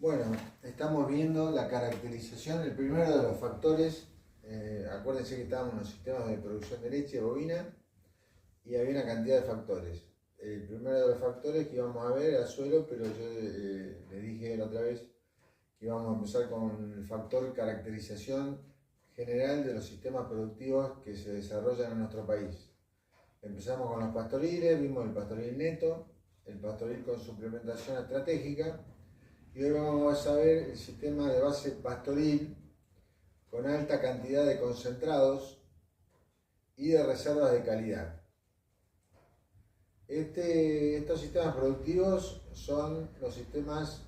Bueno, estamos viendo la caracterización, el primero de los factores. Acuérdense que estábamos en los sistemas de producción de leche bovina y había una cantidad de factores. El primero de los factores que íbamos a ver era suelo, pero yo le dije la otra vez que íbamos a empezar con el factor caracterización general de los sistemas productivos que se desarrollan en nuestro país. Empezamos con los pastoriles, vimos el pastoril neto, el pastoril con suplementación estratégica. Y hoy vamos a ver el sistema de base pastoril con alta cantidad de concentrados y de reservas de calidad. Estos sistemas productivos son los sistemas,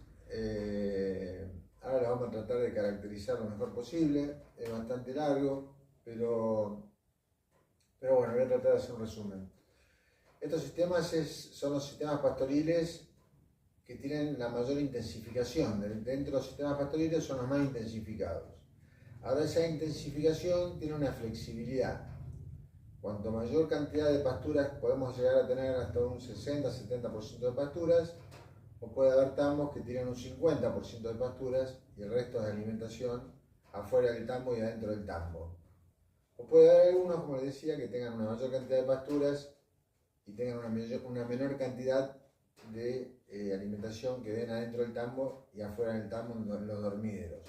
ahora los vamos a tratar de caracterizar lo mejor posible, es bastante largo, pero bueno, voy a tratar de hacer un resumen. Estos sistemas son los sistemas pastoriles que tienen la mayor intensificación. Dentro de los sistemas pastoriles son los más intensificados. Ahora esa intensificación tiene una flexibilidad. Cuanto mayor cantidad de pasturas podemos llegar a tener hasta un 60-70% de pasturas, o puede haber tambos que tienen un 50% de pasturas y el resto de alimentación afuera del tambo y adentro del tambo. O puede haber algunos, como les decía, que tengan una mayor cantidad de pasturas y tengan una menor cantidad de alimentación que den adentro del tambo y afuera del tambo en los dormideros.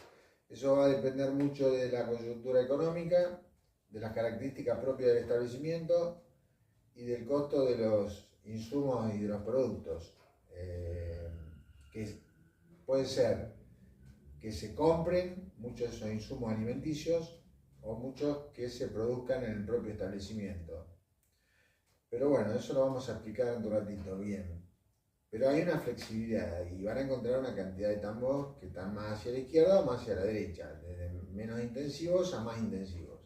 Eso va a depender mucho de la coyuntura económica, de las características propias del establecimiento y del costo de los insumos y de los productos, que puede ser que se compren muchos de esos insumos alimenticios o muchos que se produzcan en el propio establecimiento. Pero bueno, eso lo vamos a explicar en un ratito bien. Pero hay una flexibilidad y van a encontrar una cantidad de tambos que están más hacia la izquierda o más hacia la derecha, desde menos intensivos a más intensivos.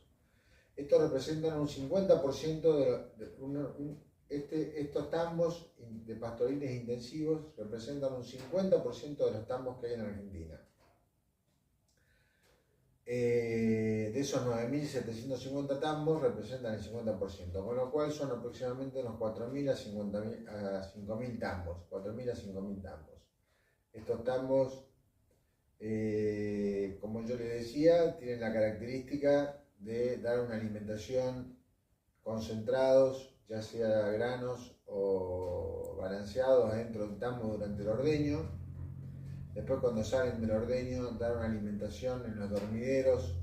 Estos representan un 50% estos tambos de pastoriles intensivos representan un 50% de los tambos que hay en Argentina. De esos 9.750 tambos representan el 50%, con lo cual son aproximadamente unos 4.000 a 5.000 tambos, 4.000 a 5.000 tambos. Estos tambos, como yo les decía, tienen la característica de dar una alimentación concentrados, ya sea granos o balanceados adentro del tambo durante el ordeño. Después, cuando salen del ordeño, dar una alimentación en los dormideros,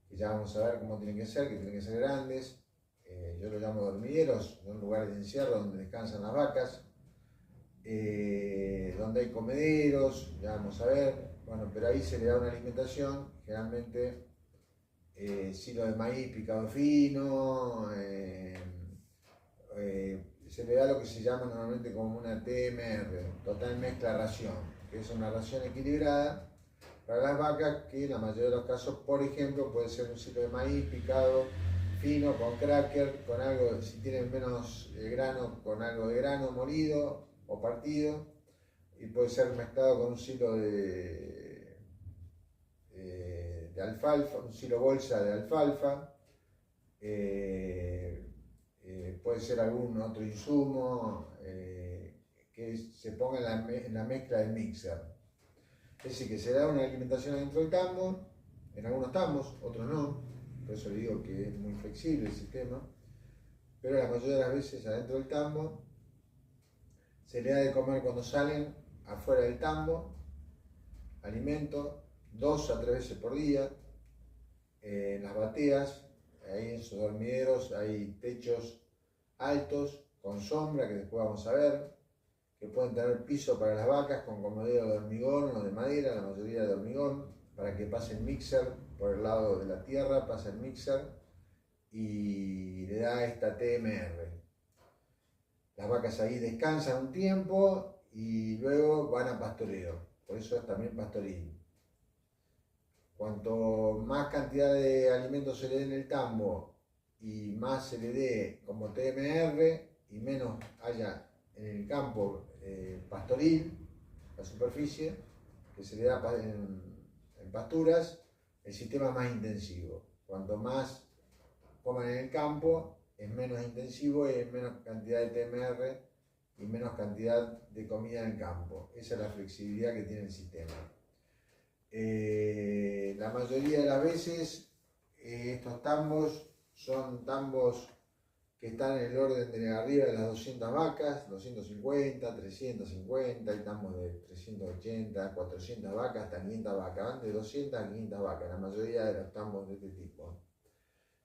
que ya vamos a ver cómo tienen que ser grandes. Yo lo llamo dormideros, son lugares de encierro donde descansan las vacas, donde hay comederos, ya vamos a ver. Bueno, pero ahí se le da una alimentación, generalmente silo de maíz picado fino, se le da lo que se llama normalmente como una TMR, total mezcla ración, que es una ración equilibrada para las vacas, que en la mayoría de los casos, por ejemplo, puede ser un silo de maíz picado fino con cracker, con algo, si tienen menos grano, con algo de grano molido o partido, y puede ser mezclado con un silo de alfalfa, un silo bolsa de alfalfa, puede ser algún otro insumo que se ponga en la mezcla del mixer. Es decir, que se da una alimentación adentro del tambo, en algunos tambos, otros no, por eso le digo que es muy flexible el sistema, pero la mayoría de las veces adentro del tambo se le da de comer cuando salen afuera del tambo, alimento, 2 a 3 veces por día, en las bateas, ahí en sus dormideros hay techos altos, con sombra, que después vamos a ver, que pueden tener piso para las vacas con comedero de hormigón o de madera, la mayoría de hormigón, para que pase el mixer por el lado de la tierra, pasa el mixer y le da esta TMR. Las vacas ahí descansan un tiempo y luego van a pastoreo, por eso es también pastoril. Cuanto más cantidad de alimentos se le dé en el tambo y más se le dé como TMR y menos haya en el campo pastoril, la superficie, que se le da en pasturas, el sistema es más intensivo. Cuanto más coman en el campo, es menos intensivo y hay menos cantidad de TMR y menos cantidad de comida en el campo. Esa es la flexibilidad que tiene el sistema. La mayoría de las veces estos tambos son tambos que están en el orden de arriba de las 200 vacas, 250, 350, hay tambos de 380, 400 vacas, hasta 500 vacas, van de 200 a 500 vacas, la mayoría de los tambos de este tipo.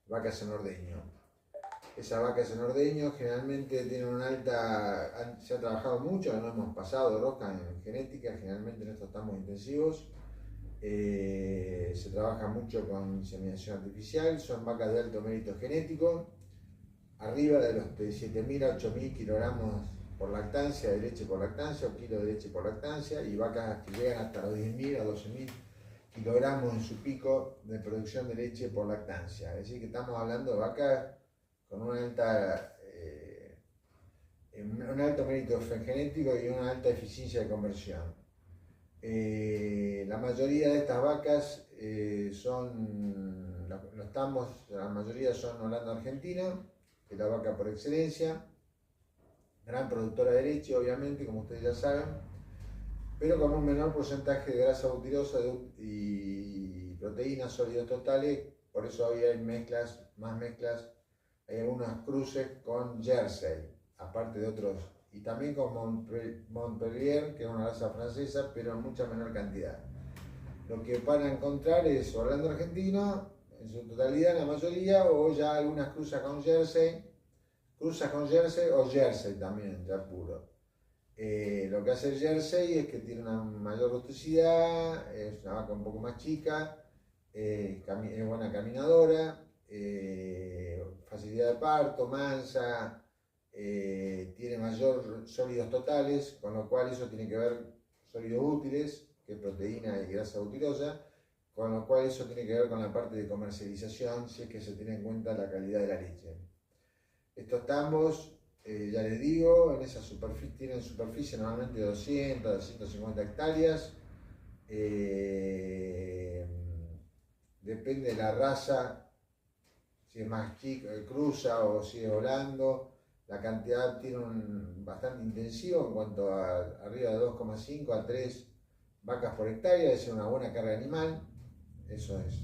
Vacas en ordeño. Esas vacas en ordeño generalmente tienen una alta, se ha trabajado mucho, no hemos pasado de rosca en genética, generalmente en estos tambos intensivos. Se trabaja mucho con inseminación artificial, son vacas de alto mérito genético, arriba de los 7.000 a 8.000 kilogramos por lactancia, de leche por lactancia, o kilo de leche por lactancia, y vacas que llegan hasta los 10.000 a 12.000 kilogramos en su pico de producción de leche por lactancia. Es decir, que estamos hablando de vacas con un alto mérito genético y una alta eficiencia de conversión. La mayoría de estas vacas los tambos, la mayoría son Holanda Argentina, que es la vaca por excelencia, gran productora de leche, obviamente, como ustedes ya saben, pero con un menor porcentaje de grasa butirosa y proteínas sólidas totales, por eso hoy hay más mezclas, hay algunos cruces con Jersey, aparte de otros, y también con Montpellier, que es una raza francesa, pero en mucha menor cantidad. Lo que van a encontrar es Holanda Argentino, en su totalidad, la mayoría, o ya algunas cruzas con Jersey o Jersey también, ya puro. Lo que hace el Jersey es que tiene una mayor rusticidad, es una vaca un poco más chica, es buena caminadora, facilidad de parto, mansa, tiene mayor sólidos totales, con lo cual eso tiene que ver sólidos útiles, que es proteína y grasa butirosa, con lo cual eso tiene que ver con la parte de comercialización, si es que se tiene en cuenta la calidad de la leche. Estos tambos, ya les digo, en esa superficie, tienen superficie normalmente de 200 a 250 hectáreas. Depende de la raza, si es más chica, cruza o si es holando. La cantidad tiene bastante intensivo en cuanto a arriba de 2,5 a 3 vacas por hectárea, es una buena carga animal, eso es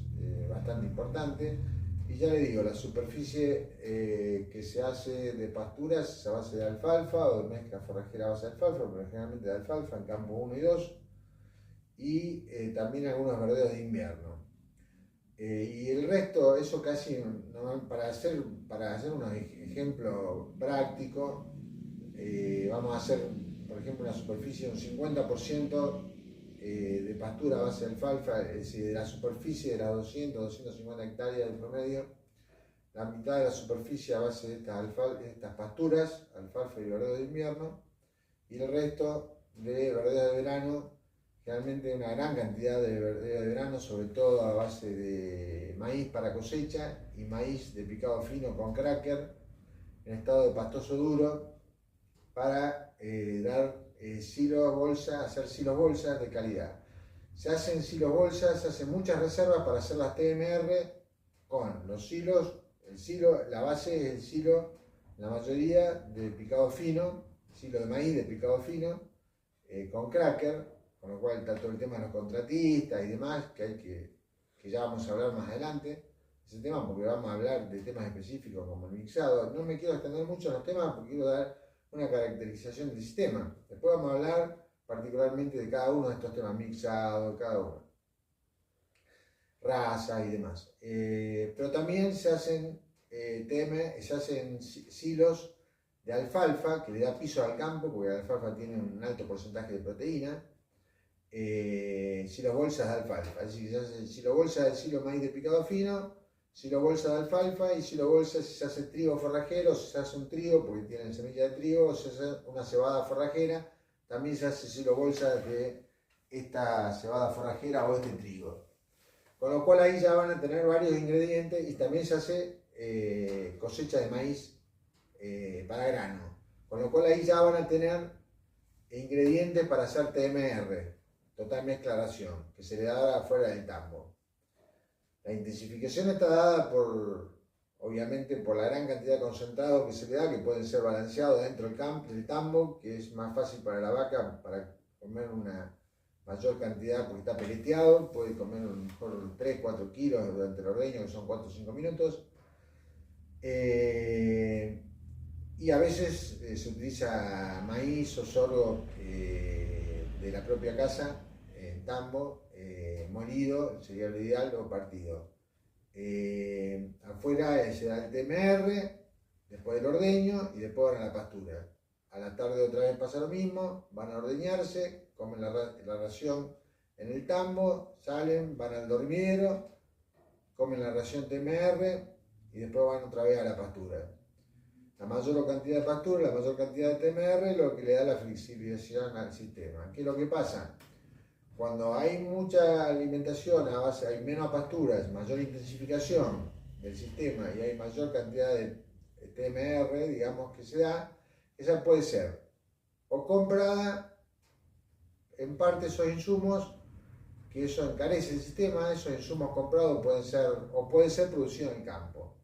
bastante importante. Y ya le digo, la superficie que se hace de pasturas es a base de alfalfa o de mezcla forrajera a base de alfalfa, pero generalmente de alfalfa en campo 1 y 2, y también algunos verdeos de invierno. Y el resto, eso casi, para hacer unos ejemplos prácticos, vamos a hacer, por ejemplo, una superficie de un 50% de pastura a base de alfalfa, es decir, de la superficie de las 200-250 hectáreas del promedio, la mitad de la superficie a base de estas pasturas, alfalfa y verdeo de invierno, y el resto de verdeo de verano, realmente una gran cantidad de verdeo de verano, sobre todo a base de maíz para cosecha y maíz de picado fino con cracker, en estado de pastoso duro, para dar silos bolsa, hacer silos bolsas de calidad. Se hacen silos bolsas, se hacen muchas reservas para hacer las TMR con los silos. La base es el silo, la mayoría de picado fino, silo de maíz de picado fino, con cracker, con lo cual está todo el tema de los contratistas y demás, que ya vamos a hablar más adelante, ese tema, porque vamos a hablar de temas específicos como el mixado. No me quiero extender mucho en los temas porque quiero dar una caracterización del sistema. Después vamos a hablar particularmente de cada uno de estos temas, mixado, cada uno, raza y demás. Pero también se hacen silos de alfalfa, que le da piso al campo, porque la alfalfa tiene un alto porcentaje de proteína. Silos bolsas de alfalfa, es decir, se hace silo bolsa del silo maíz de picado fino, silo bolsa de alfalfa y silo bolsa si se hace trigo forrajero, si se hace un trigo porque tienen semilla de trigo, o se hace una cebada forrajera, también se hace silo bolsa de esta cebada forrajera o este trigo. Con lo cual ahí ya van a tener varios ingredientes y también se hace cosecha de maíz para grano. Con lo cual ahí ya van a tener ingredientes para hacer TMR, total mezclaración, que se le da fuera del tambo. La intensificación está dada obviamente por la gran cantidad de concentrado que se le da, que pueden ser balanceados dentro del tambo, que es más fácil para la vaca para comer una mayor cantidad porque está peleteado, puede comer a lo mejor 3-4 kilos durante el ordeño, que son 4 o 5 minutos. Y a veces se utiliza maíz o sorgo de la propia casa, tambo, molido, sería lo ideal, o partido. Afuera se da el TMR, después del ordeño y después van a la pastura. A la tarde otra vez pasa lo mismo, van a ordeñarse, comen la ración en el tambo, salen, van al dormidero, comen la ración TMR y después van otra vez a la pastura. La mayor cantidad de pastura, la mayor cantidad de TMR es lo que le da la flexibilización al sistema. ¿Qué es lo que pasa? Cuando hay mucha alimentación a base, hay menos pasturas, mayor intensificación del sistema y hay mayor cantidad de TMR, digamos, que se da, esa puede ser o comprada, en parte esos insumos, que eso encarece el sistema, esos insumos comprados pueden ser, o puede ser producido en el campo.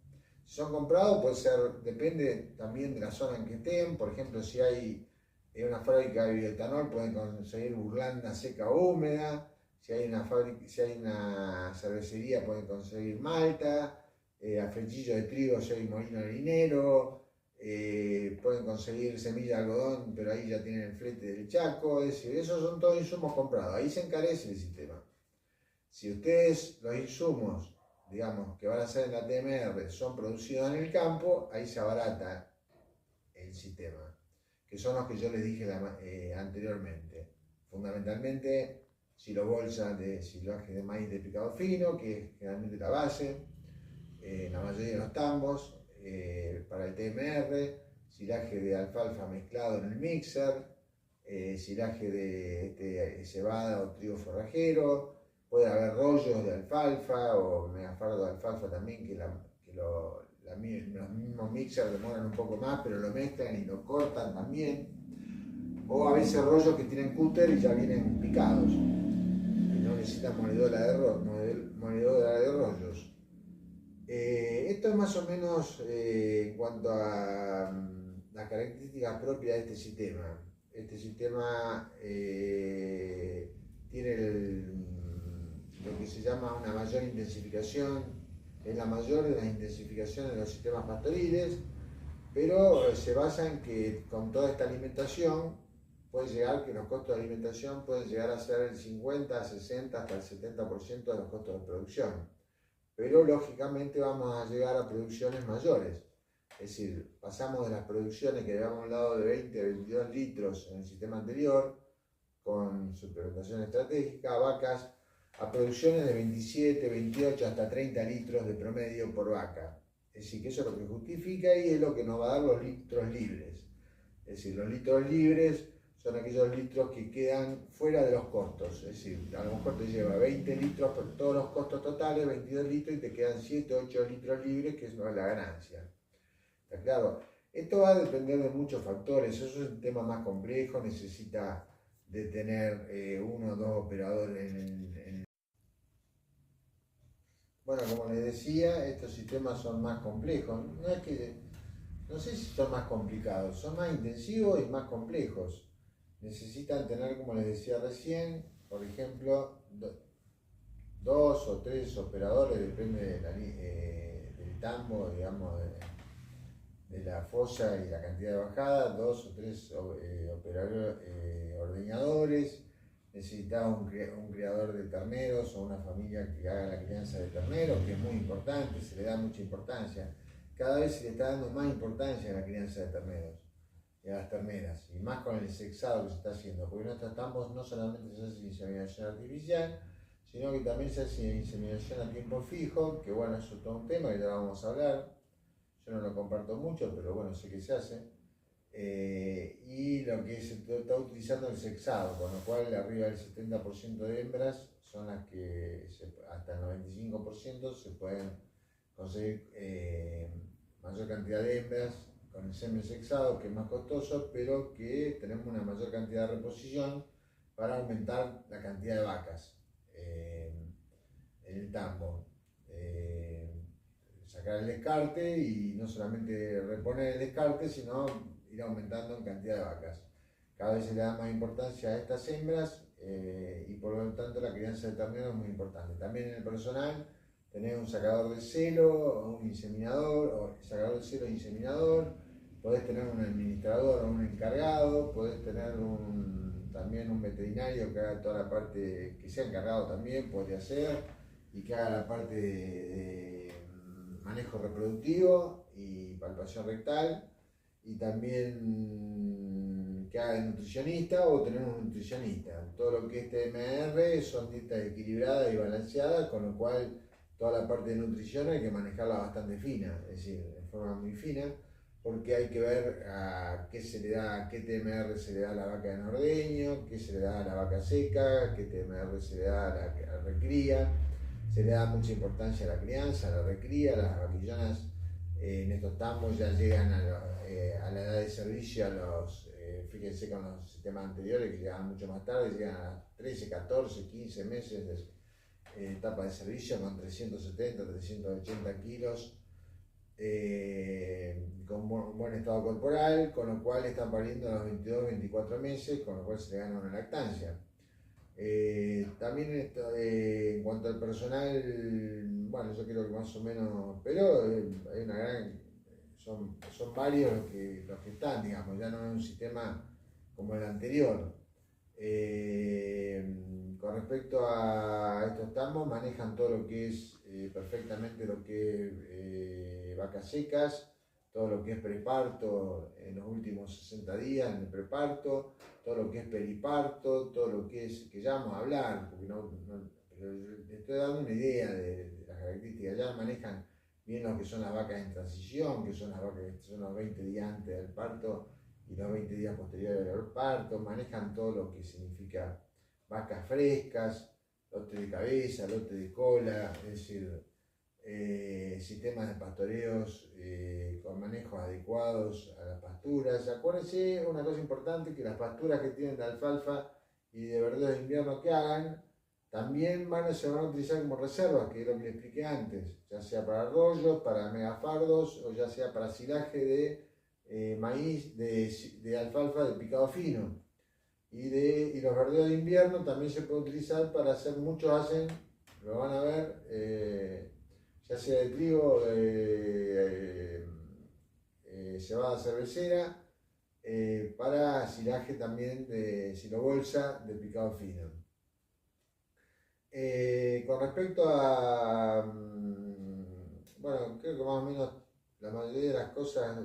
Si son comprados, puede ser, depende también de la zona en que estén. Por ejemplo, si hay una fábrica de bioetanol, pueden conseguir burlanda seca o húmeda. Si hay una cervecería, pueden conseguir malta, a flechillo de trigo, si hay molino harinero, pueden conseguir semilla de algodón, pero ahí ya tienen el flete del Chaco. Es decir, esos son todos insumos comprados. Ahí se encarece el sistema. Si ustedes los insumos, digamos, que van a ser en la TMR son producidos en el campo, ahí se abarata el sistema, que son los que yo les dije anteriormente. Fundamentalmente, silobolsa de silaje de maíz de picado fino, que es generalmente la base, la mayoría de los tambos, para el TMR, silaje de alfalfa mezclado en el mixer, silaje de cebada o trigo forrajero. Puede haber rollos de alfalfa o megafardo de alfalfa también, que los mismos mixers demoran un poco más, pero lo mezclan y lo cortan también. O a veces rollos que tienen cúter y ya vienen picados y no necesitan monedora de rollos. Esto es más o menos en cuanto a las características propias de este sistema. Este sistema tiene lo que se llama una mayor intensificación, es la mayor de las intensificaciones de los sistemas pastoriles, pero se basa en que con toda esta alimentación puede llegar, que los costos de alimentación pueden llegar a ser el 50, 60, hasta el 70% de los costos de producción. Pero lógicamente vamos a llegar a producciones mayores. Es decir, pasamos de las producciones que habíamos hablado de 20 a 22 litros en el sistema anterior, con suplementación estratégica, vacas, a producciones de 27, 28 hasta 30 litros de promedio por vaca. Es decir, que eso es lo que justifica y es lo que nos va a dar los litros libres. Es decir, los litros libres son aquellos litros que quedan fuera de los costos. Es decir, a lo mejor te lleva 20 litros por todos los costos totales, 22 litros y te quedan 7, 8 litros libres, que es la ganancia. ¿Está claro? Esto va a depender de muchos factores. Eso es un tema más complejo, necesita de tener uno o dos operadores en Bueno, como les decía, estos sistemas son más complejos. No sé si son más complicados, son más intensivos y más complejos. Necesitan tener, como les decía recién, por ejemplo, 2 o 3 operadores, depende del tambo, digamos, de la fosa y la cantidad de bajada, 2 o 3 ordeñadores. Necesita un criador de terneros o una familia que haga la crianza de terneros, que es muy importante, se le da mucha importancia. Cada vez se le está dando más importancia a la crianza de terneros y a las terneras, y más con el sexado que se está haciendo, porque nuestros tambos no solamente se hace inseminación artificial, sino que también se hace inseminación a tiempo fijo, que bueno, eso es todo un tema que ya vamos a hablar. Yo no lo comparto mucho, pero bueno, sé que se hace. Y lo que se está utilizando el sexado, con lo cual arriba del 70% de hembras son las que hasta el 95% se pueden conseguir mayor cantidad de hembras con el semen sexado, que es más costoso, pero que tenemos una mayor cantidad de reposición para aumentar la cantidad de vacas en el tambo. sacar el descarte y no solamente reponer el descarte, sino ir aumentando en cantidad de vacas. Cada vez se le da más importancia a estas hembras y por lo tanto la crianza de ternero es muy importante. También en el personal tenés un sacador de celo, un inseminador, o sacador de celo e inseminador, podés tener un administrador o un encargado, podés tener también un veterinario que haga toda la parte, que sea encargado también, podría ser, y que haga la parte de manejo reproductivo y palpación rectal, y también que haga de nutricionista o tener un nutricionista. Todo lo que es TMR son dietas equilibradas y balanceadas, con lo cual toda la parte de nutrición hay que manejarla bastante fina, es decir, de forma muy fina, porque hay que ver a qué se le da, qué TMR se le da a la vaca de nordeño, qué se le da a la vaca seca, qué TMR se le da a la recría. Se le da mucha importancia a la crianza, a la recría. Las vaquillonas en estos tambos ya llegan a la edad de servicio, fíjense con los sistemas anteriores que llegaban mucho más tarde, llegan a 13, 14, 15 meses de etapa de servicio con 370, 380 kilos, con buen estado corporal, con lo cual están pariendo a los 22, 24 meses, con lo cual se le gana una lactancia. También en cuanto al personal, bueno, yo creo que más o menos, pero hay una gran, son varios los que están, digamos, ya no es un sistema como el anterior. Con respecto a estos tambos, manejan todo lo que es perfectamente lo que es vacas secas, todo lo que es preparto en los últimos 60 días en el preparto, todo lo que es periparto, todo lo que es, que ya vamos a hablar, porque pero le estoy dando una idea de las características. Ya manejan bien lo que son las vacas en transición, que son las vacas que son los 20 días antes del parto y los 20 días posteriores al parto, manejan todo lo que significa vacas frescas, lote de cabeza, lote de cola, es decir, sistemas de pastoreos con manejos adecuados a las pasturas. Acuérdense una cosa importante, que las pasturas que tienen de alfalfa y de verdeos de invierno que hagan, también se van a utilizar como reservas, que es lo que les expliqué antes, ya sea para arroyos, para megafardos o ya sea para silaje de maíz, de alfalfa de picado fino. Y los verdeos de invierno también se puede utilizar para hacer, muchos hacen, lo van a ver, ya sea de trigo o de cebada cervecera, para silaje también de silobolsa de picado fino. Con respecto a, bueno, creo que más o menos la mayoría de las cosas,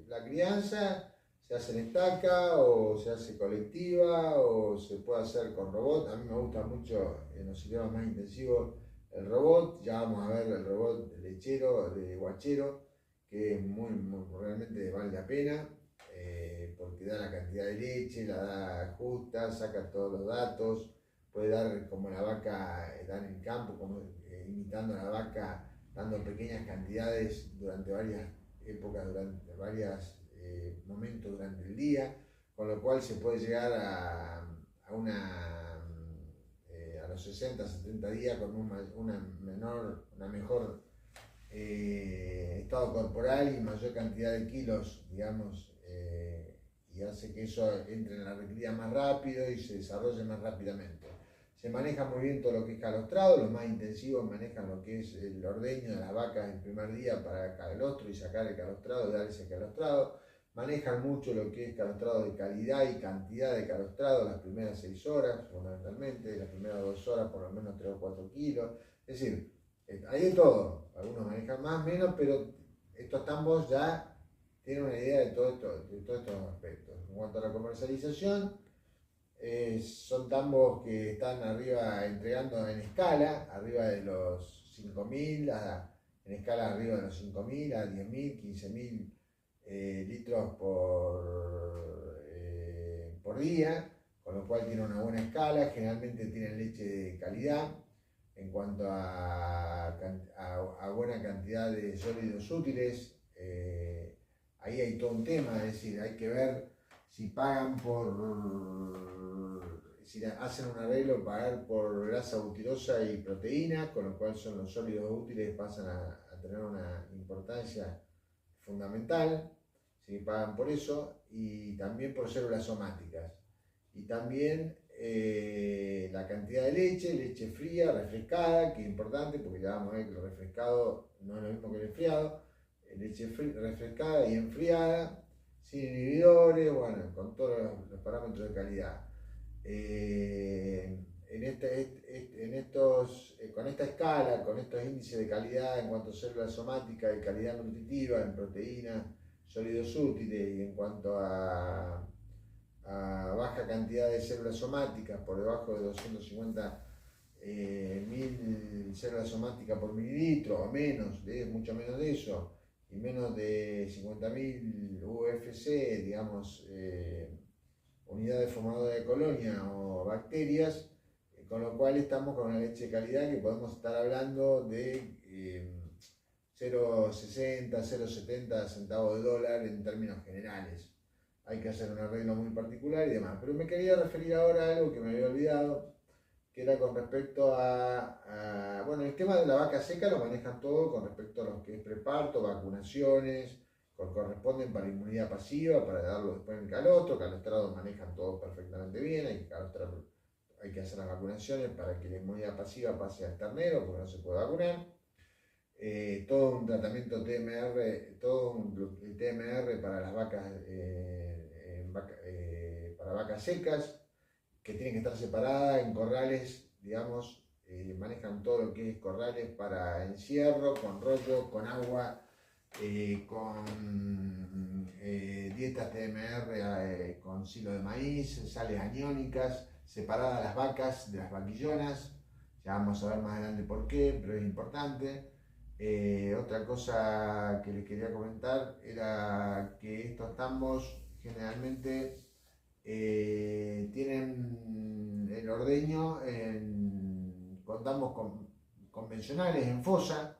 la crianza se hace en estaca o se hace colectiva o se puede hacer con robot. A mí me gusta mucho en los sistemas más intensivos el robot. Ya vamos a ver el robot de lechero, de guachero, que realmente vale la pena, porque da la cantidad de leche, la da justa, saca todos los datos, puede dar como la vaca da en el campo, como imitando a la vaca, dando pequeñas cantidades durante varias épocas, durante varios momentos durante el día, con lo cual se puede llegar a los 60, 70 días con una mejor estado corporal y mayor cantidad de kilos, digamos, y hace que eso entre en la recría más rápido y se desarrolle más rápidamente. Se maneja muy bien todo lo que es calostrado, los más intensivos manejan lo que es el ordeño de las vacas el primer día para calostro y sacar el calostrado, dar ese calostrado. Manejan mucho lo que es calostrado de calidad y cantidad de calostrado las primeras 6 horas, fundamentalmente, las primeras 2 horas por lo menos 3 o 4 kilos. Es decir, hay de todo, algunos manejan más, menos, pero estos tambos ya tienen una idea de todos estos aspectos. En cuanto a la comercialización, son tambos que están arriba, entregando en escala, arriba de los 5.000, en escala arriba de los 5.000 a 10.000, 15.000 litros por día, con lo cual tiene una buena escala. Generalmente tienen leche de calidad. En cuanto a buena cantidad de sólidos útiles, ahí hay todo un tema, es decir, hay que ver si pagan si hacen un arreglo, pagar por grasa butirosa y proteína, con lo cual son los sólidos útiles, pasan a tener una importancia fundamental, se pagan por eso, y también por células somáticas. Y también la cantidad de leche fría, refrescada, que es importante porque ya vamos a ver que lo refrescado no es lo mismo que el enfriado, leche refrescada y enfriada, sin inhibidores, bueno, con todos los parámetros de calidad. Con esta escala, con estos índices de calidad en cuanto a células somáticas y calidad nutritiva en proteínas, sólidos útiles, y en cuanto a baja cantidad de células somáticas, por debajo de 250 mil células somáticas por mililitro o menos, mucho menos de eso, y menos de 50.000 UFC, digamos, unidades formadoras de colonia o bacterias, con lo cual estamos con una leche de calidad que podemos estar hablando de 0,60, 0,70 centavos de dólar en términos generales. Hay que hacer un arreglo muy particular y demás. Pero me quería referir ahora a algo que me había olvidado, que era con respecto bueno, el tema de la vaca seca lo manejan todo con respecto a lo que es preparto, vacunaciones, corresponden para inmunidad pasiva, para darlo después en el calostro. Calostrados manejan todo perfectamente bien, hay que hacer las vacunaciones para que la inmunidad pasiva pase al ternero, porque no se puede vacunar. Todo un tratamiento TMR, el TMR para las vacas, para vacas secas, que tienen que estar separadas en corrales, digamos, manejan todo lo que es corrales para encierro, con rollo, con agua, con dietas TMR, con silo de maíz, sales aniónicas, separadas las vacas de las vaquillonas. Ya vamos a ver más adelante por qué, pero es importante. Otra cosa que les quería comentar era que estos tambos generalmente tienen el ordeño con tambos convencionales en fosa,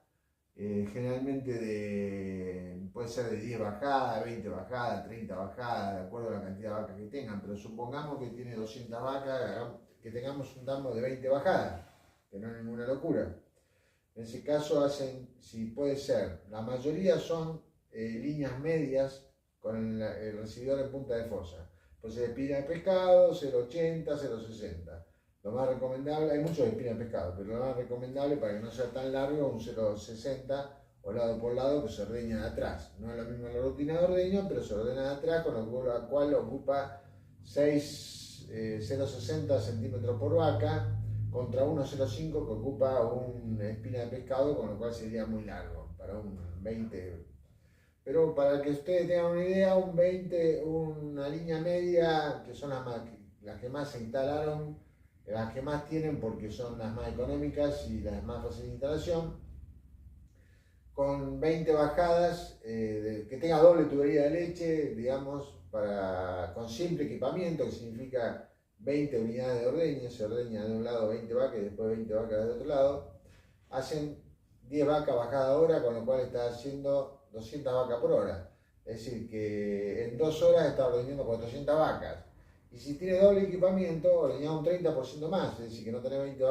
generalmente puede ser de 10 bajadas, 20 bajadas, 30 bajadas, de acuerdo a la cantidad de vacas que tengan, pero supongamos que tiene 200 vacas, que tengamos un tambo de 20 bajadas, que no es ninguna locura. En ese caso hacen, si puede ser, la mayoría son líneas medias con el recibidor en punta de fosa. Entonces espina de pescado, 0,80, 0,60. Lo más recomendable, hay muchos de espina de pescado, pero lo más recomendable para que no sea tan largo, un 0,60 o lado por lado, que se ordeña de atrás. No es lo mismo la rutina de ordeño, pero se ordena de atrás, con lo cual ocupa 0,60 centímetros por vaca, contra 1,05 que ocupa una espina de pescado, con lo cual sería muy largo, para un 20. Pero para que ustedes tengan una idea, un 20, una línea media, que son las que más se instalaron, las que más tienen porque son las más económicas y las más fáciles de instalación, con 20 bajadas, que tenga doble tubería de leche, digamos, con simple equipamiento, que significa 20 unidades de ordeño, se ordeña de un lado 20 vacas y después 20 vacas del otro lado, hacen 10 vacas bajada hora, con lo cual está haciendo 200 vacas por hora. Es decir, que en 2 horas está ordeñando 400 vacas. Y si tiene doble equipamiento, ordeña un 30% más. Es decir, que no tenés 20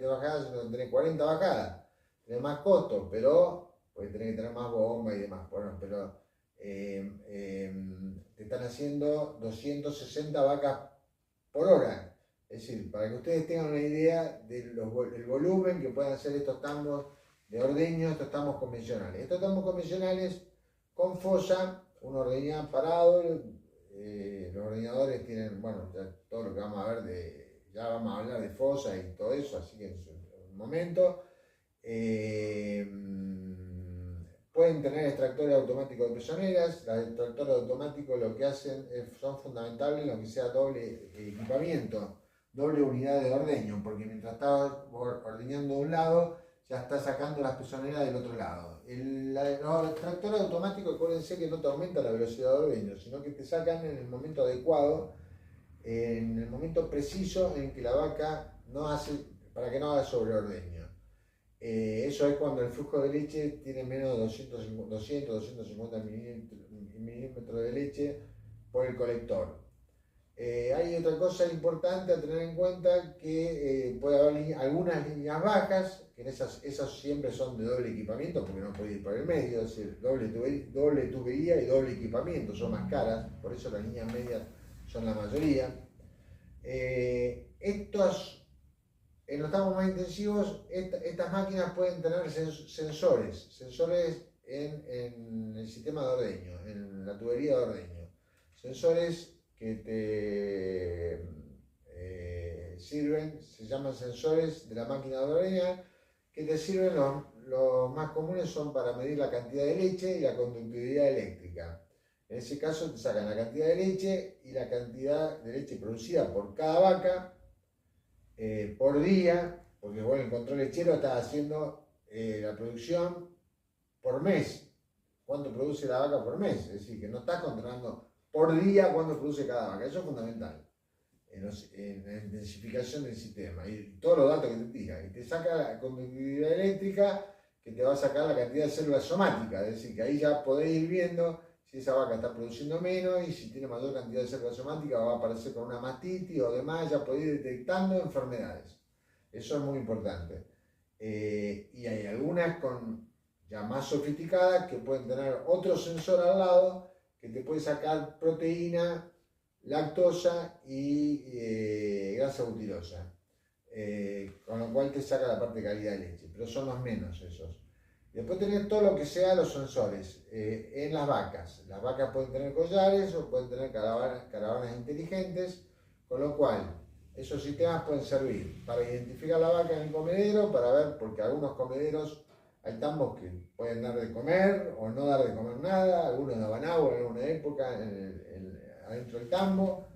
bajadas, sino que tenés 40 bajadas. Tenés más costos, pero pues tenés que tener más bomba y demás. Bueno, pero te están haciendo 260 vacas por hora. Es decir, para que ustedes tengan una idea del volumen que pueden hacer estos tambos de ordeño, estos tambos convencionales. Estos tambos convencionales con fosa, uno ordeña parado, los ordeñadores tienen, bueno, ya todo lo que vamos a ver, ya vamos a hablar de fosa y todo eso, así que en un momento. Pueden tener extractores automáticos de pezoneras. Los extractores automáticos lo que hacen son fundamentales lo que sea doble equipamiento, doble unidad de ordeño, porque mientras está ordeñando de un lado, ya está sacando las pezoneras del otro lado. Los extractores automáticos, acuérdense que no te aumenta la velocidad de ordeño, sino que te sacan en el momento adecuado, en el momento preciso en que la vaca no hace, para que no haga sobreordeño. Eso es cuando el flujo de leche tiene menos de 250 milímetros de leche por el colector. Hay otra cosa importante a tener en cuenta, que puede haber algunas líneas bajas, que esas siempre son de doble equipamiento porque no puede ir por el medio, es decir, doble tubería y doble equipamiento, son más caras, por eso las líneas medias son la mayoría. En los tramos más intensivos, estas máquinas pueden tener sensores en el sistema de ordeño, en la tubería de ordeño. Sensores que te sirven, se llaman sensores de la máquina de ordeñar, que te sirven, los más comunes son para medir la cantidad de leche y la conductividad eléctrica. En ese caso te sacan la cantidad de leche y la cantidad de leche producida por cada vaca por día, porque bueno, el control lechero está haciendo la producción por mes, cuánto produce la vaca por mes, es decir, que no estás controlando por día cuánto produce cada vaca, eso es fundamental en la intensificación del sistema y todos los datos que te tira, y te saca la conductividad eléctrica, que te va a sacar la cantidad de células somáticas, es decir, que ahí ya podés ir viendo si esa vaca está produciendo menos y si tiene mayor cantidad de células somáticas va a aparecer con una mastitis o demás, ya podés ir detectando enfermedades. Eso es muy importante. Y hay algunas ya más sofisticadas que pueden tener otro sensor al lado que te puede sacar proteína, lactosa y grasa butirosa. Con lo cual te saca la parte de calidad de leche, pero son los menos esos. Después tenés todo lo que sea los sensores en las vacas. Las vacas pueden tener collares o pueden tener caravanas inteligentes, con lo cual esos sistemas pueden servir para identificar la vaca en el comedero, para ver, porque algunos comederos hay tambos que pueden dar de comer o no dar de comer nada, algunos daban agua en alguna época adentro del tambo,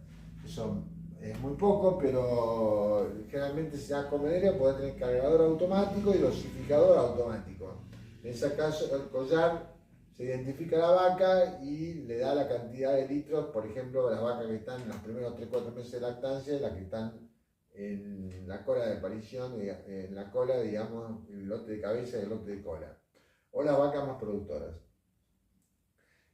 eso es muy poco, pero generalmente si das comedero podés tener cargador automático y dosificador automático. En ese caso, el collar se identifica la vaca y le da la cantidad de litros, por ejemplo, las vacas que están en los primeros 3-4 meses de lactancia, las que están en la cola de aparición, en la cola, digamos, el lote de cabeza y el lote de cola, o las vacas más productoras.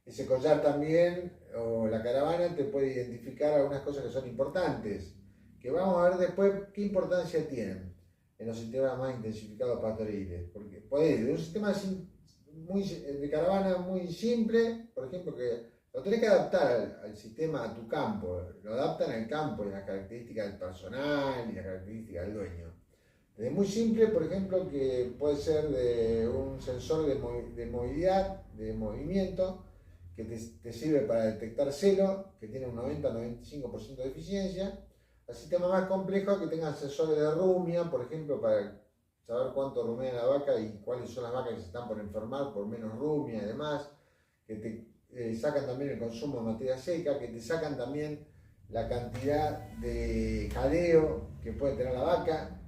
Ese collar también, o la caravana, te puede identificar algunas cosas que son importantes, que vamos a ver después qué importancia tienen en los sistemas más intensificados pastoriles, porque puede ir de un sistema de caravana muy simple, por ejemplo, que lo tenés que adaptar al sistema, a tu campo, lo adaptan al campo y las características del personal y las características del dueño. Desde muy simple, por ejemplo, que puede ser de un sensor de movilidad, de movimiento, que te sirve para detectar celo, que tiene un 90-95% de eficiencia, al sistema más complejo que tenga sensores de rumia, por ejemplo, para saber cuánto rumea la vaca y cuáles son las vacas que se están por enfermar por menos rumia y demás, que te sacan también el consumo de materia seca, que te sacan también la cantidad de jadeo que puede tener la vaca,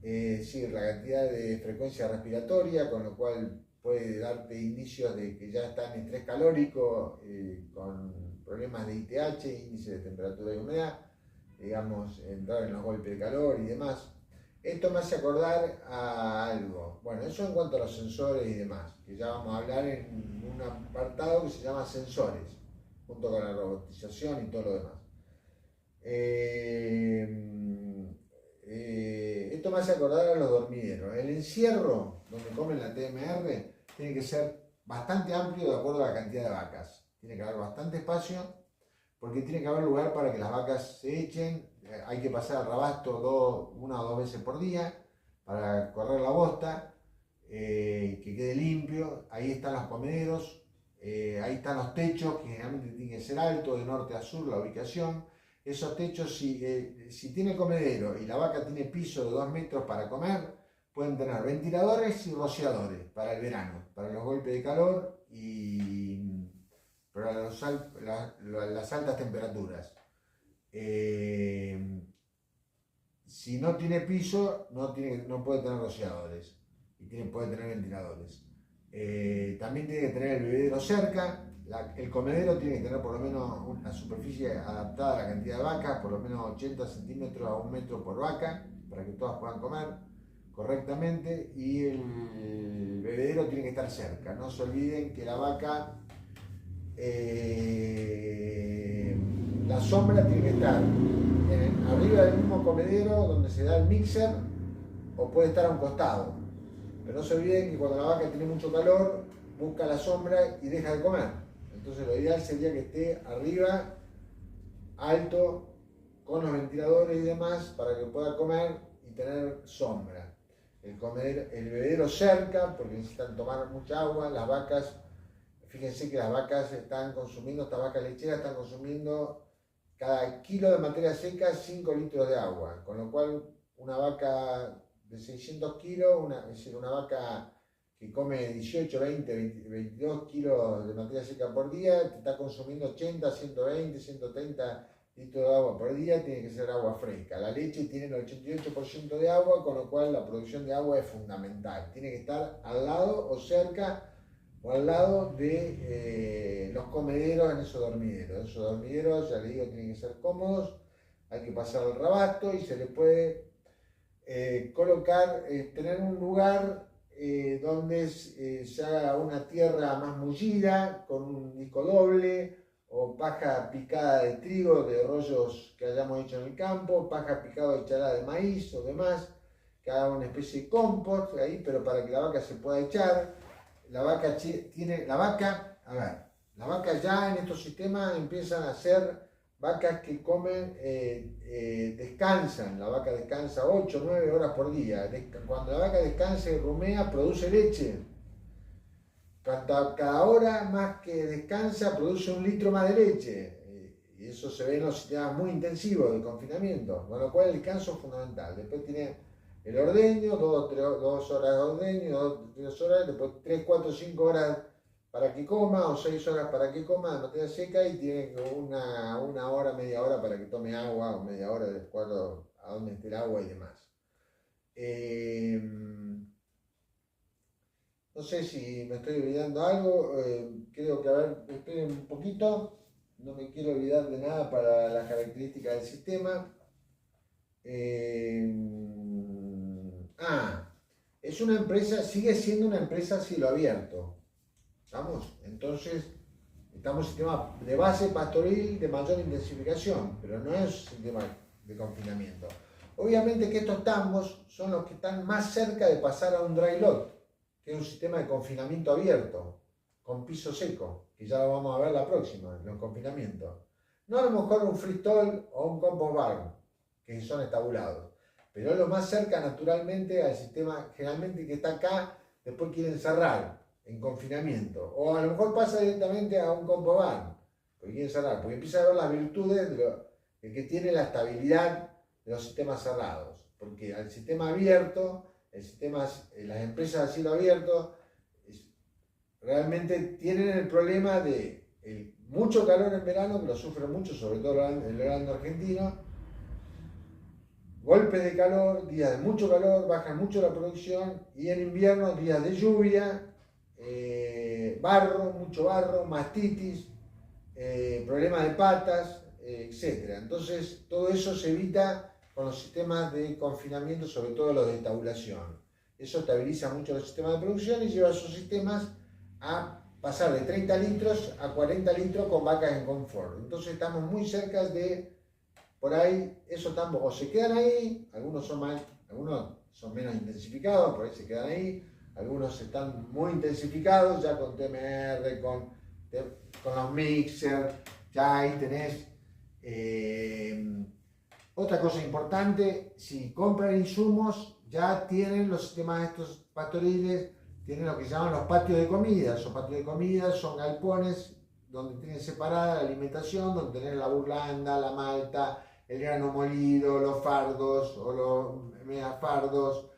es decir, la cantidad de frecuencia respiratoria, con lo cual puede darte indicios de que ya está en estrés calórico, con problemas de ITH, índice de temperatura y humedad, digamos, entrar en los golpes de calor y demás. Esto me hace acordar a algo. Bueno, eso en cuanto a los sensores y demás, que ya vamos a hablar en un apartado que se llama sensores, junto con la robotización y todo lo demás. Esto me hace acordar a los dormideros. El encierro donde comen la TMR tiene que ser bastante amplio de acuerdo a la cantidad de vacas. Tiene que haber bastante espacio porque tiene que haber lugar para que las vacas se echen. Hay que pasar al rabasto 1 o 2 veces por día para correr la bosta, que quede limpio. Ahí están los comederos, ahí están los techos, que generalmente tienen que ser altos, de norte a sur la ubicación. Esos techos, si tiene comedero y la vaca tiene piso de 2 metros para comer, pueden tener ventiladores y rociadores para el verano, para los golpes de calor y para las altas temperaturas. Si no tiene piso, no puede tener rociadores y puede tener ventiladores. También tiene que tener el bebedero cerca. El comedero tiene que tener por lo menos una superficie adaptada a la cantidad de vacas, por lo menos 80 centímetros a 1 metro por vaca, para que todas puedan comer correctamente, y el bebedero tiene que estar cerca. No se olviden que la vaca la sombra tiene que estar arriba del mismo comedero donde se da el mixer, o puede estar a un costado. Pero no se olviden que cuando la vaca tiene mucho calor, busca la sombra y deja de comer. Entonces lo ideal sería que esté arriba, alto, con los ventiladores y demás, para que pueda comer y tener sombra. El bebedero cerca, porque necesitan tomar mucha agua. Las vacas, fíjense que las vacas están consumiendo, estas vacas lecheras están consumiendo cada kilo de materia seca 5 litros de agua, con lo cual una vaca de 600 kilos, es decir, una vaca que come 18, 20, 22 kilos de materia seca por día, te está consumiendo 80, 120, 130 litros de agua por día, tiene que ser agua fresca. La leche tiene el 88% de agua, con lo cual la producción de agua es fundamental. Tiene que estar al lado o cerca o al lado de los comederos en esos dormideros. Esos dormideros, ya les digo, tienen que ser cómodos, hay que pasar el rabasto y se les puede colocar, tener un lugar donde se haga una tierra más mullida, con un disco doble, o paja picada de trigo, de rollos que hayamos hecho en el campo, paja picada de chalada de maíz o demás, que haga una especie de compost ahí, pero para que la vaca se pueda echar. La vaca ya en estos sistemas empiezan a ser vacas que comen, descansan. La vaca descansa 8 o 9 horas por día. Cuando la vaca descansa y rumea, produce leche. Cada hora más que descansa, produce 1 litro más de leche. Y eso se ve en los sistemas muy intensivos de confinamiento, con lo cual el descanso es fundamental. Después tiene el ordeño, 2 horas de ordeño, 3 horas, después 3, 4, 5 horas para que coma, o 6 horas para que coma de materia seca, y tiene una hora, media hora para que tome agua, o media hora de acuerdo a dónde esté el agua y demás. No sé si me estoy olvidando algo, creo que, a ver, esperen un poquito, no me quiero olvidar de nada para las características del sistema. Es una empresa, sigue siendo una empresa a cielo abierto. ¿Estamos? Entonces, estamos en un sistema de base pastoril de mayor intensificación, pero no es un sistema de confinamiento. Obviamente que estos tambos son los que están más cerca de pasar a un dry lot, que es un sistema de confinamiento abierto, con piso seco, que ya lo vamos a ver la próxima, los confinamientos. No a lo mejor un freestall o un compost barn, que son estabulados, pero es lo más cerca naturalmente al sistema, generalmente que está acá, después quieren cerrar en confinamiento, o a lo mejor pasa directamente a un compost barn, porque quieren cerrar, porque empieza a ver las virtudes de que tiene la estabilidad de los sistemas cerrados, porque al sistema abierto, las empresas a cielo abierto, realmente tienen el problema de mucho calor en verano, que lo sufren mucho, sobre todo el verano argentino, golpes de calor, días de mucho calor, bajan mucho la producción, y en invierno días de lluvia, mucho barro, mastitis, problemas de patas, etc. Entonces todo eso se evita con los sistemas de confinamiento, sobre todo los de tabulación. Eso estabiliza mucho los sistemas de producción y lleva a sus sistemas a pasar de 30 litros a 40 litros con vacas en confort. Entonces estamos muy cerca de, por ahí, esos tambos o se quedan ahí, algunos son menos intensificados, por ahí se quedan ahí, algunos están muy intensificados, ya con TMR, con los mixers, ya ahí tenés. Otra cosa importante, si compran insumos, ya tienen los sistemas estos pastoriles, tienen lo que se llaman los patios de comida. Esos patios de comida son galpones donde tienen separada la alimentación, donde tienen la burlanda, la malta, el grano molido, los fardos o los megafardos,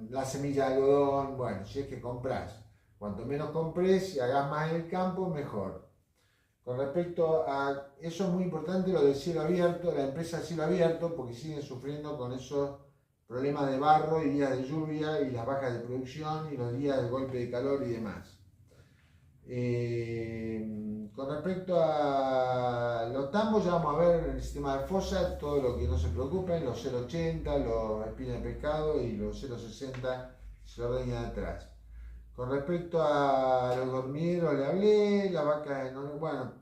la semilla de algodón. Bueno, si es que comprás, cuanto menos compres y hagas más en el campo, mejor. Con respecto a eso es muy importante lo del cielo abierto, la empresa cielo abierto, porque siguen sufriendo con esos problemas de barro y días de lluvia y las bajas de producción y los días de golpe de calor y demás. Con respecto a los tambos, ya vamos a ver el sistema de fosa, todo lo que no se preocupen, los 0,80, los espinas de pescado y los 0,60 se ordeñan atrás. Con respecto a los dormideros le hablé, la vaca, bueno,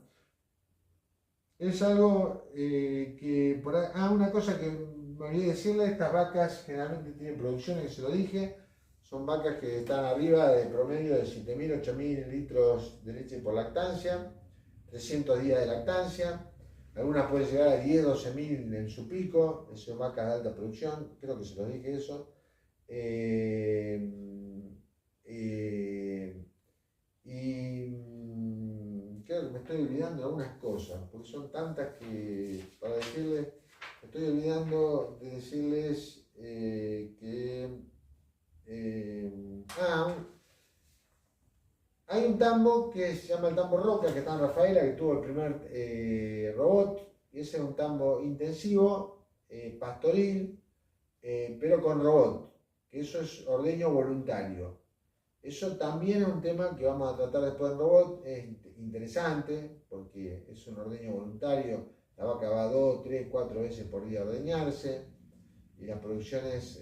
es algo que por ahí, una cosa que me olvidé decirle, estas vacas generalmente tienen producciones, que se lo dije, son vacas que están arriba de promedio de 7.000, 8.000 litros de leche por lactancia, 300 días de lactancia, algunas pueden llegar a 10, 12.000 en su pico, son vacas de alta producción, creo que se lo dije eso. Eh, eh, y creo que me estoy olvidando de algunas cosas, porque son tantas que, para decirles, me estoy olvidando de decirles que... hay un tambo que se llama el tambo Roca, que está en Rafaela, que tuvo el primer robot, y ese es un tambo intensivo, pastoril, pero con robot, que eso es ordeño voluntario. Eso también es un tema que vamos a tratar después en robot, es interesante, porque es un ordeño voluntario, la vaca va 2, 3, 4 veces por día a ordeñarse, y las producciones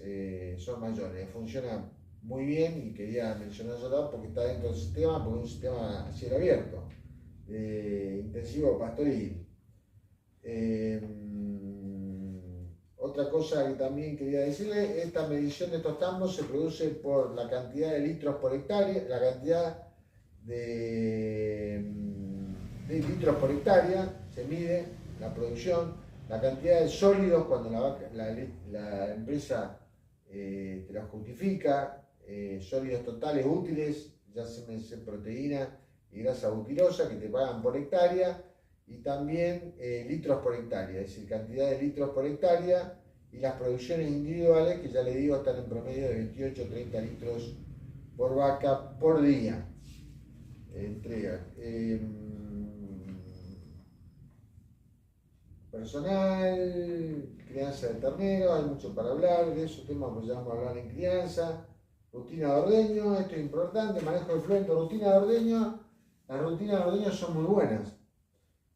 son mayores, funciona muy bien y quería mencionarlo porque está dentro del sistema, porque es un sistema a cielo abierto, intensivo pastoril. Eh, Otra cosa que también quería decirle, esta medición de estos tambos se produce por la cantidad de litros por hectárea, la cantidad de litros por hectárea, se mide la producción, la cantidad de sólidos cuando la empresa te la justifica, sólidos totales útiles, ya sea proteína y grasa butirosa que te pagan por hectárea, y también litros por hectárea, es decir, cantidad de litros por hectárea, y las producciones individuales, que ya le digo, están en promedio de 28 o 30 litros por vaca por día. Entrega. Personal, crianza de ternero, hay mucho para hablar, de esos temas pues ya vamos a hablar en crianza. Rutina de ordeño, esto es importante, manejo de fluente, rutina de ordeño. Las rutinas de ordeño son muy buenas,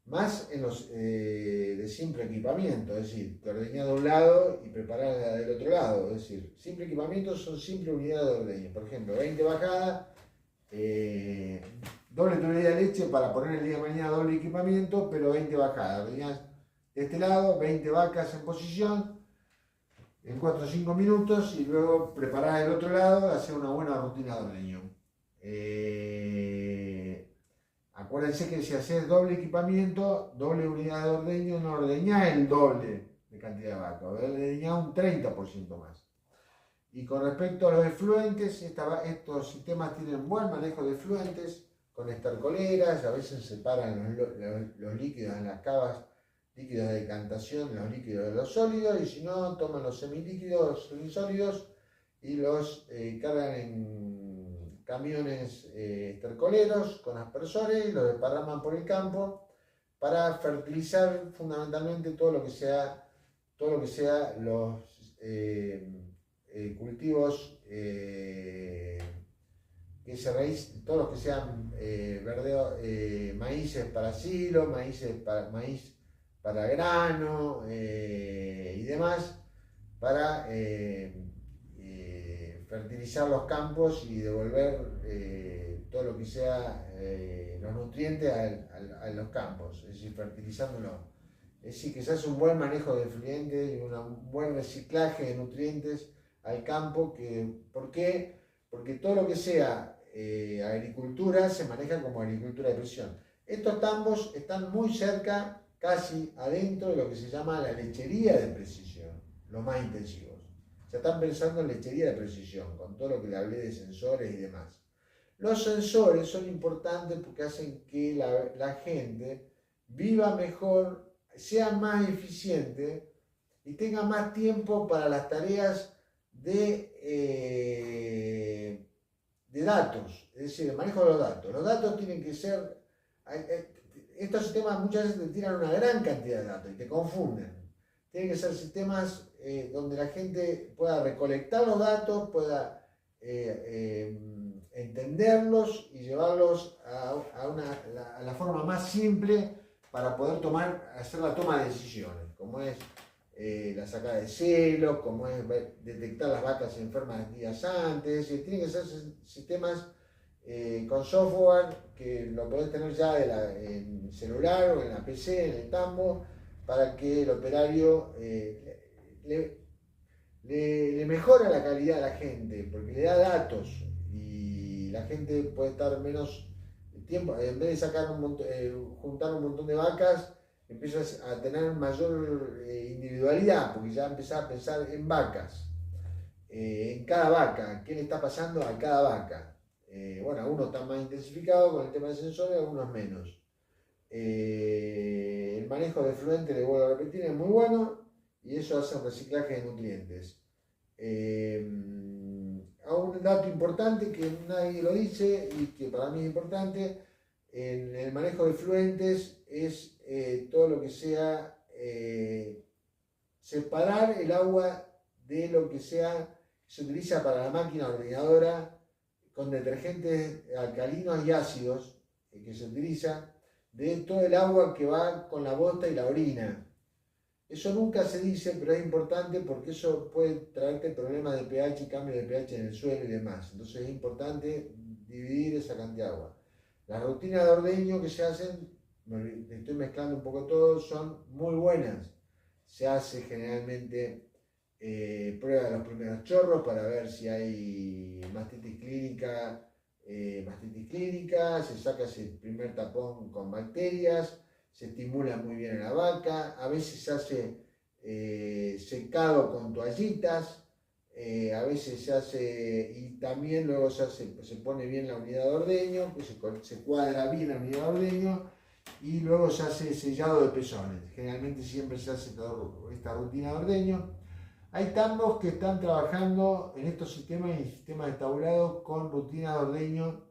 más en los de simple equipamiento, es decir, te ordeñás de un lado y preparás del otro lado, es decir, simple equipamiento son simple unidades de ordeño, por ejemplo, 20 bajadas, doble tonelada de leche para poner el día de mañana doble equipamiento, pero 20 bajadas, ordeñás de este lado, 20 vacas en posición, en 4 o 5 minutos, y luego preparás el otro lado, hacer una buena rutina de ordeño. Acuérdense que si haces doble equipamiento, doble unidad de ordeño, no ordeñás el doble de cantidad de vaca, ordeñás un 30% más. Y con respecto a los efluentes, estos sistemas tienen buen manejo de efluentes, con estercoleras, a veces separan los líquidos en las cavas, líquidos de decantación, los líquidos de los sólidos, y si no, toman los semilíquidos, insólidos, y los cargan en camiones estercoleros con aspersores y los desparraman por el campo para fertilizar fundamentalmente todo lo que sea los cultivos que se raíz, todos los que sean maíces para silo, maíz para grano y demás, para fertilizar los campos y devolver todo lo que sea los nutrientes a los campos, es decir, fertilizándolo. Es decir, que se hace un buen manejo de fluentes y un buen reciclaje de nutrientes al campo. ¿Por qué? Porque todo lo que sea agricultura se maneja como agricultura de precisión. Estos tambos están muy cerca, casi adentro de lo que se llama la lechería de precisión, los más intensivos. Ya están pensando en lechería de precisión, con todo lo que le hablé de sensores y demás. Los sensores son importantes porque hacen que la gente viva mejor, sea más eficiente y tenga más tiempo para las tareas de datos, es decir, el manejo de los datos. Los datos tienen que ser, estos sistemas muchas veces te tiran una gran cantidad de datos y te confunden. Tienen que ser sistemas donde la gente pueda recolectar los datos, pueda entenderlos y llevarlos a la forma más simple para poder hacer la toma de decisiones, como es la sacada de celo, como es detectar las vacas enfermas días antes. Tienen que ser sistemas con software que lo podés tener ya en celular o en la PC, en el tambo, para que el operario le mejora la calidad a la gente, porque le da datos y la gente puede estar menos tiempo, en vez de sacar juntar un montón de vacas, empiezas a tener mayor individualidad, porque ya empezás a pensar en vacas, en cada vaca, qué le está pasando a cada vaca. Bueno, algunos están más intensificados con el tema del sensor y algunos menos. El manejo de efluente, le vuelvo a repetir, es muy bueno y eso hace un reciclaje de nutrientes. Un dato importante que nadie lo dice y que para mí es importante en el manejo de efluentes es todo lo que sea separar el agua de lo que se utiliza para la máquina ordeñadora con detergentes alcalinos y ácidos que se utiliza, de todo el agua que va con la bota y la orina. Eso nunca se dice, pero es importante porque eso puede traerte problemas de pH y cambio de pH en el suelo y demás. Entonces es importante dividir esa cantidad de agua. Las rutinas de ordeño que se hacen, estoy mezclando un poco todo, son muy buenas. Se hace generalmente prueba de los primeros chorros para ver si hay mastitis clínica, se saca ese primer tapón con bacterias, se estimula muy bien a la vaca, a veces se hace secado con toallitas, a veces se hace, y también luego se pone bien la unidad de ordeño, pues se cuadra bien la unidad de ordeño, y luego se hace sellado de pezones. Generalmente siempre se hace esta rutina de ordeño. Hay tambos que están trabajando en estos sistemas y sistemas estabulados con rutina de ordeño,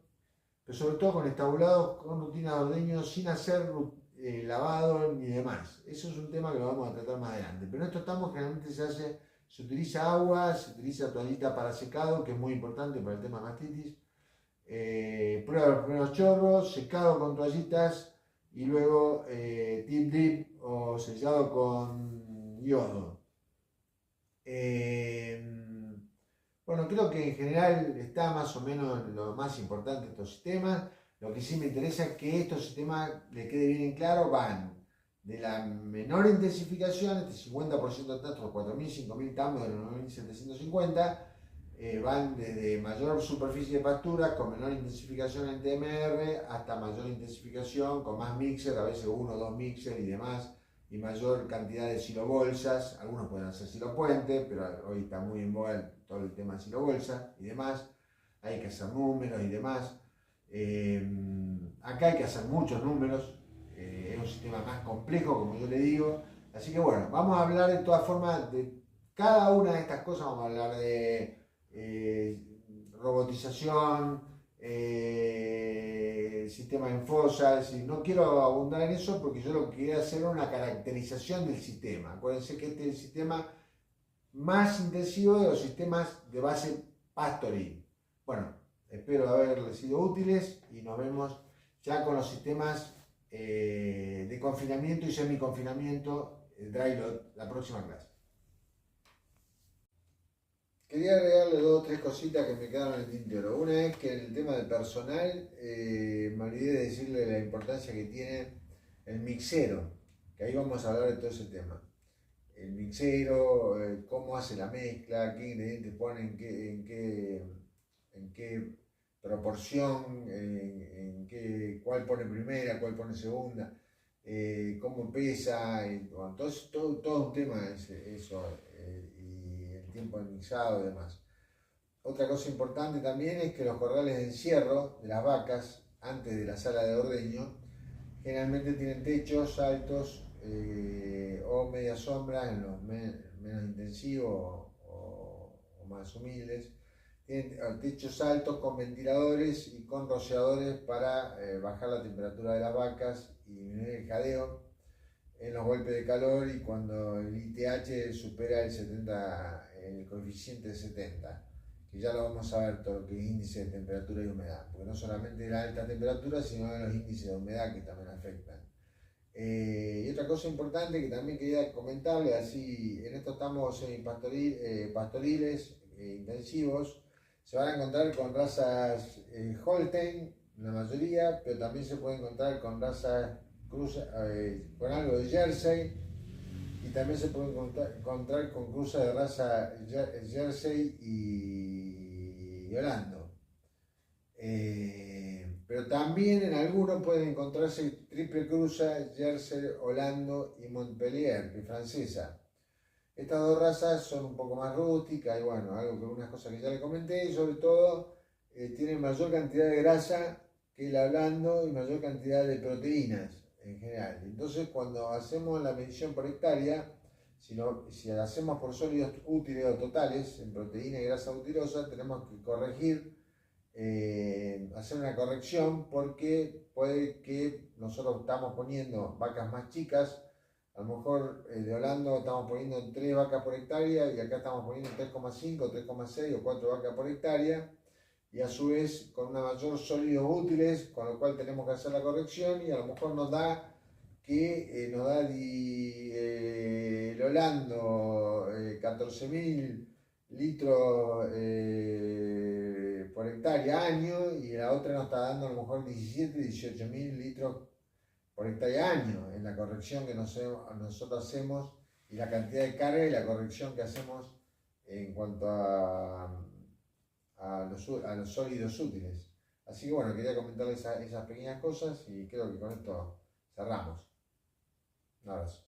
pero sobre todo con estabulados con rutina de ordeño sin hacer lavado ni demás. Eso es un tema que lo vamos a tratar más adelante. Pero en estos tambos generalmente se utiliza agua, se utiliza toallita para secado, que es muy importante para el tema de mastitis. Prueba de los primeros chorros, secado con toallitas y luego tip drip o sellado con yodo. Bueno, creo que en general está más o menos lo más importante de estos sistemas. Lo que sí me interesa es que estos sistemas, le quede bien en claro, van de la menor intensificación, este 50% de tantos, 4.000, 5.000 tambos de los 9.750, van desde mayor superficie de pastura con menor intensificación en TMR hasta mayor intensificación con más mixer, a veces 1 o 2 mixer y demás, y mayor cantidad de silobolsas. Algunos pueden hacer silopuente, pero hoy está muy en boga todo el tema de silobolsa y demás. Hay que hacer números y demás. Acá hay que hacer muchos números. Es un sistema más complejo, como yo le digo. Así que bueno, vamos a hablar de todas formas de cada una de estas cosas. Vamos a hablar de robotización, sistema en fosa. Es decir, no quiero abundar en eso porque yo lo que quería hacer era una caracterización del sistema. Acuérdense que este es el sistema más intensivo de los sistemas de base pastoril. Bueno, espero haberles sido útiles y nos vemos ya con los sistemas de confinamiento y semiconfinamiento, dry load, la próxima clase. Quería agregarle 2 o 3 cositas que me quedaron en el tintero. Una es que en el tema del personal, me olvidé de decirle la importancia que tiene el mixero, que ahí vamos a hablar de todo ese tema. El mixero, cómo hace la mezcla, qué ingredientes pone, en qué proporción, cuál pone primera, cuál pone segunda, cómo pesa, bueno, todo un tema es eso, y el tiempo de mixado y demás. Otra cosa importante también es que los corrales de encierro de las vacas, antes de la sala de ordeño, generalmente tienen techos altos o media sombra en los menos intensivos o más humildes. Tienen techos altos con ventiladores y con rociadores para bajar la temperatura de las vacas y disminuir el jadeo en los golpes de calor y cuando el ITH supera el coeficiente de 70, que ya lo vamos a ver todo lo que es índice de temperatura y humedad, porque no solamente la alta temperatura, sino de los índices de humedad que también afectan. Y otra cosa importante que también quería comentarle, así en esto estamos en pastoriles intensivos, Se van a encontrar con razas Holstein, la mayoría, pero también se puede encontrar con razas con algo de Jersey, y también se puede encontrar con cruzas de raza Jersey y Holando. Pero también en algunos pueden encontrarse triple cruza, Jersey, Holando y Montpellier, que es francesa. Estas dos razas son un poco más rústicas y bueno, unas cosas que ya le comenté, y sobre todo tienen mayor cantidad de grasa que el Holando y mayor cantidad de proteínas en general. Entonces, cuando hacemos la medición por hectárea, si la hacemos por sólidos útiles o totales, en proteína y grasa utilosa, tenemos que corregir, hacer una corrección, porque puede que nosotros estamos poniendo vacas más chicas. A lo mejor de Holando estamos poniendo 3 vacas por hectárea y acá estamos poniendo 3,5, 3,6 o 4 vacas por hectárea, y a su vez con una mayor sólidos útiles, con lo cual tenemos que hacer la corrección, y a lo mejor nos da que el Holando 14.000 litros por hectárea año, y la otra nos está dando a lo mejor 17, 18.000 litros por hectárea año, en la corrección que nosotros hacemos, y la cantidad de carga y la corrección que hacemos en cuanto a los sólidos útiles. Así que bueno, quería comentarles esas pequeñas cosas y creo que con esto cerramos. Un abrazo.